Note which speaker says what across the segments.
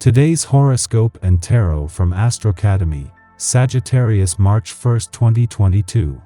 Speaker 1: Today's horoscope and tarot from Astrocademy, Sagittarius March 1, 2022.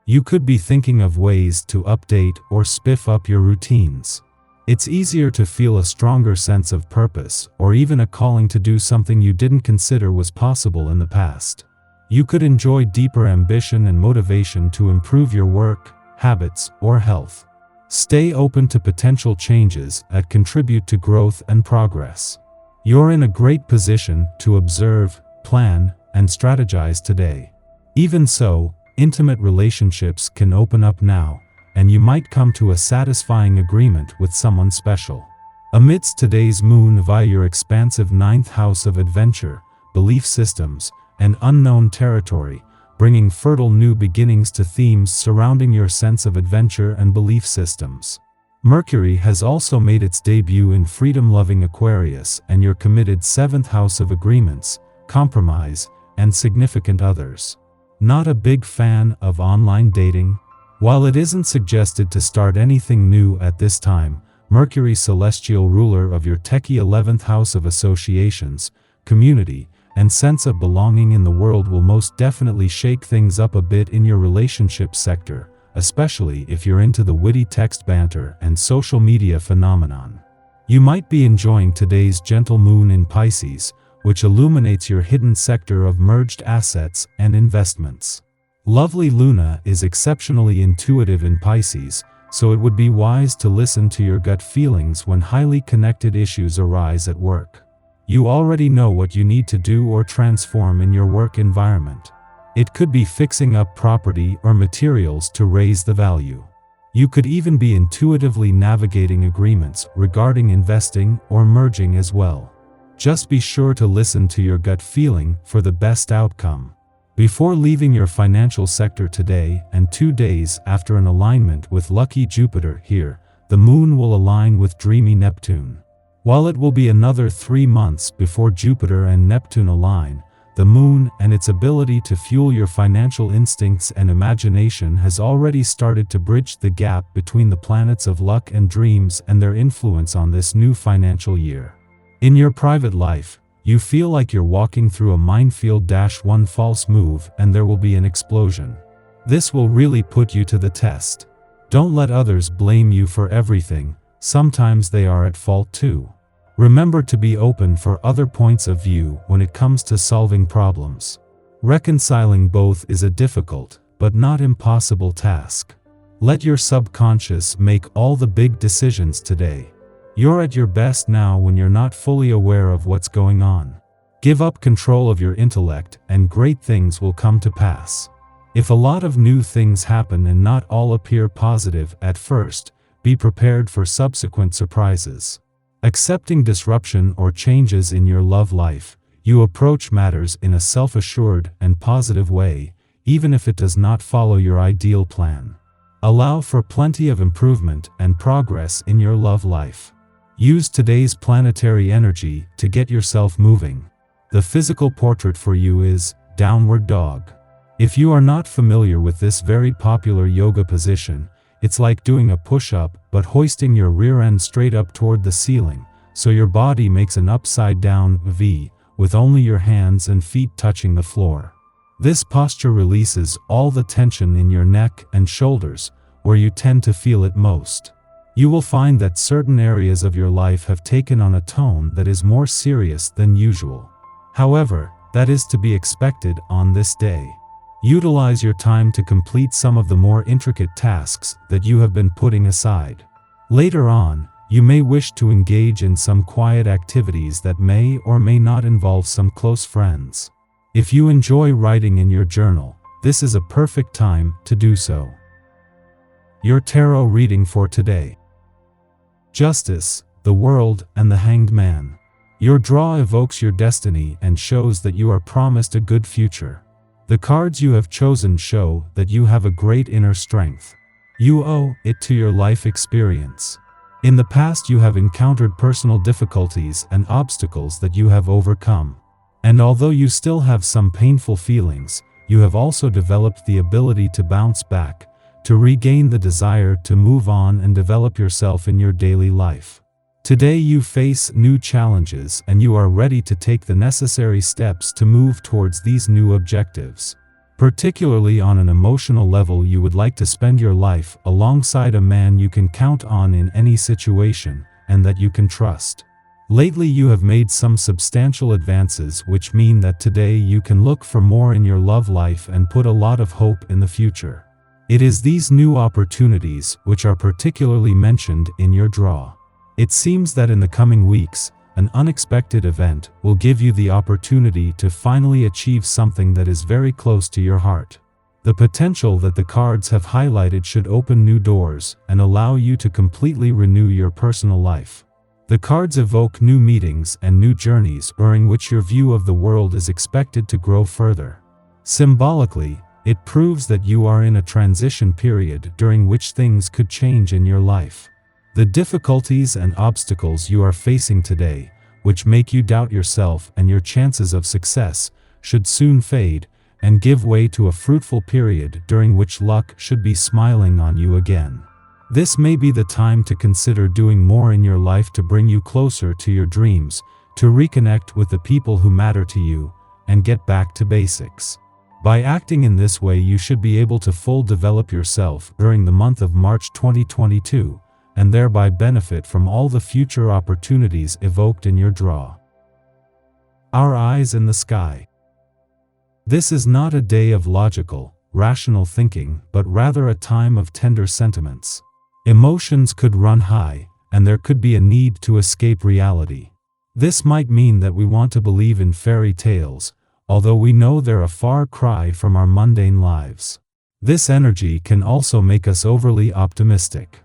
Speaker 1: You could be thinking of ways to update or spiff up your routines. It's easier to feel a stronger sense of purpose or even a calling to do something you didn't consider was possible in the past. You could enjoy deeper ambition and motivation to improve your work, habits, or health. Stay open to potential changes that contribute to growth and progress. You're in a great position to observe, plan, and strategize today. Even so, intimate relationships can open up now, and you might come to a satisfying agreement with someone special. Amidst today's moon via your expansive ninth house of adventure, belief systems, and unknown territory, bringing fertile new beginnings to themes surrounding your sense of adventure and belief systems. Mercury has also made its debut in freedom-loving Aquarius and your committed seventh house of agreements, compromise, and significant others. Not a big fan of online dating? While it isn't suggested to start anything new at this time, Mercury, celestial ruler of your techie 11th house of associations, community, and sense of belonging in the world, will most definitely shake things up a bit in your relationship sector, especially if you're into the witty text banter and social media phenomenon. You might be enjoying today's gentle moon in Pisces, which illuminates your hidden sector of merged assets and investments. Lovely Luna is exceptionally intuitive in Pisces, so it would be wise to listen to your gut feelings when highly connected issues arise at work. You already know what you need to do or transform in your work environment. It could be fixing up property or materials to raise the value. You could even be intuitively navigating agreements regarding investing or merging as well. Just be sure to listen to your gut feeling for the best outcome. Before leaving your financial sector today and 2 days after an alignment with lucky Jupiter here, the moon will align with dreamy Neptune. While it will be another 3 months before Jupiter and Neptune align, the moon and its ability to fuel your financial instincts and imagination has already started to bridge the gap between the planets of luck and dreams and their influence on this new financial year. In your private life, you feel like you're walking through a minefield. One false move and there will be an explosion. This will really put you to the test. Don't let others blame you for everything. Sometimes they are at fault too. Remember to be open for other points of view when it comes to solving problems. Reconciling both is a difficult, but not impossible task. Let your subconscious make all the big decisions today. You're at your best now when you're not fully aware of what's going on. Give up control of your intellect and great things will come to pass. If a lot of new things happen and not all appear positive at first, be prepared for subsequent surprises. Accepting disruption or changes in your love life, you approach matters in a self-assured and positive way, even if it does not follow your ideal plan. Allow for plenty of improvement and progress in your love life. Use today's planetary energy to get yourself moving. The physical portrait for you is Downward Dog. If you are not familiar with this very popular yoga position, it's like doing a push-up but hoisting your rear end straight up toward the ceiling, so your body makes an upside-down V, with only your hands and feet touching the floor. This posture releases all the tension in your neck and shoulders, where you tend to feel it most. You will find that certain areas of your life have taken on a tone that is more serious than usual. However, that is to be expected on this day. Utilize your time to complete some of the more intricate tasks that you have been putting aside. Later on, you may wish to engage in some quiet activities that may or may not involve some close friends. If you enjoy writing in your journal, this is a perfect time to do so. Your tarot reading for today. Justice, the World, and the Hanged Man. Your draw evokes your destiny and shows that you are promised a good future. The cards you have chosen show that you have a great inner strength. You owe it to your life experience. In the past you have encountered personal difficulties and obstacles that you have overcome. And although you still have some painful feelings, you have also developed the ability to bounce back, to regain the desire to move on and develop yourself in your daily life. Today you face new challenges and you are ready to take the necessary steps to move towards these new objectives. Particularly on an emotional level, you would like to spend your life alongside a man you can count on in any situation and that you can trust. Lately you have made some substantial advances, which mean that today you can look for more in your love life and put a lot of hope in the future. It is these new opportunities which are particularly mentioned in your draw. It seems that in the coming weeks, an unexpected event will give you the opportunity to finally achieve something that is very close to your heart. The potential that the cards have highlighted should open new doors and allow you to completely renew your personal life. The cards evoke new meetings and new journeys during which your view of the world is expected to grow further. Symbolically, it proves that you are in a transition period during which things could change in your life. The difficulties and obstacles you are facing today, which make you doubt yourself and your chances of success, should soon fade and give way to a fruitful period during which luck should be smiling on you again. This may be the time to consider doing more in your life to bring you closer to your dreams, to reconnect with the people who matter to you, and get back to basics. By acting in this way, you should be able to fully develop yourself during the month of March 2022, and thereby benefit from all the future opportunities evoked in your draw. Our eyes in the sky. This is not a day of logical, rational thinking, but rather a time of tender sentiments. Emotions could run high, and there could be a need to escape reality. This might mean that we want to believe in fairy tales, although we know they're a far cry from our mundane lives. This energy can also make us overly optimistic.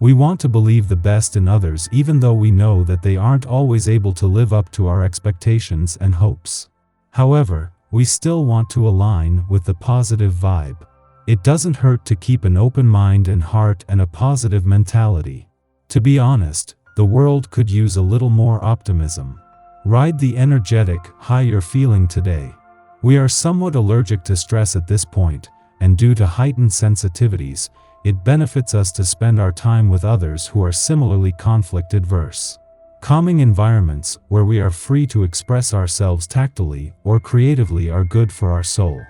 Speaker 1: We want to believe the best in others even though we know that they aren't always able to live up to our expectations and hopes. However, we still want to align with the positive vibe. It doesn't hurt to keep an open mind and heart and a positive mentality. To be honest, the world could use a little more optimism. Ride the energetic high you're feeling today. We are somewhat allergic to stress at this point, and due to heightened sensitivities, it benefits us to spend our time with others who are similarly conflict-averse. Calming environments where we are free to express ourselves tactily or creatively are good for our soul.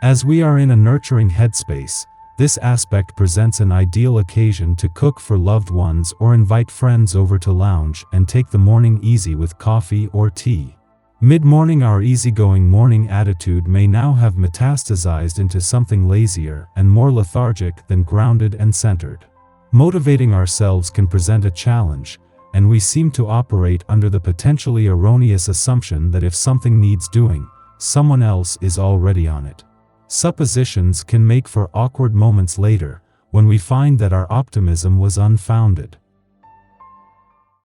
Speaker 1: As we are in a nurturing headspace, this aspect presents an ideal occasion to cook for loved ones or invite friends over to lounge and take the morning easy with coffee or tea. Mid-morning, our easygoing morning attitude may now have metastasized into something lazier and more lethargic than grounded and centered. Motivating ourselves can present a challenge, and we seem to operate under the potentially erroneous assumption that if something needs doing, someone else is already on it. Suppositions can make for awkward moments later, when we find that our optimism was unfounded.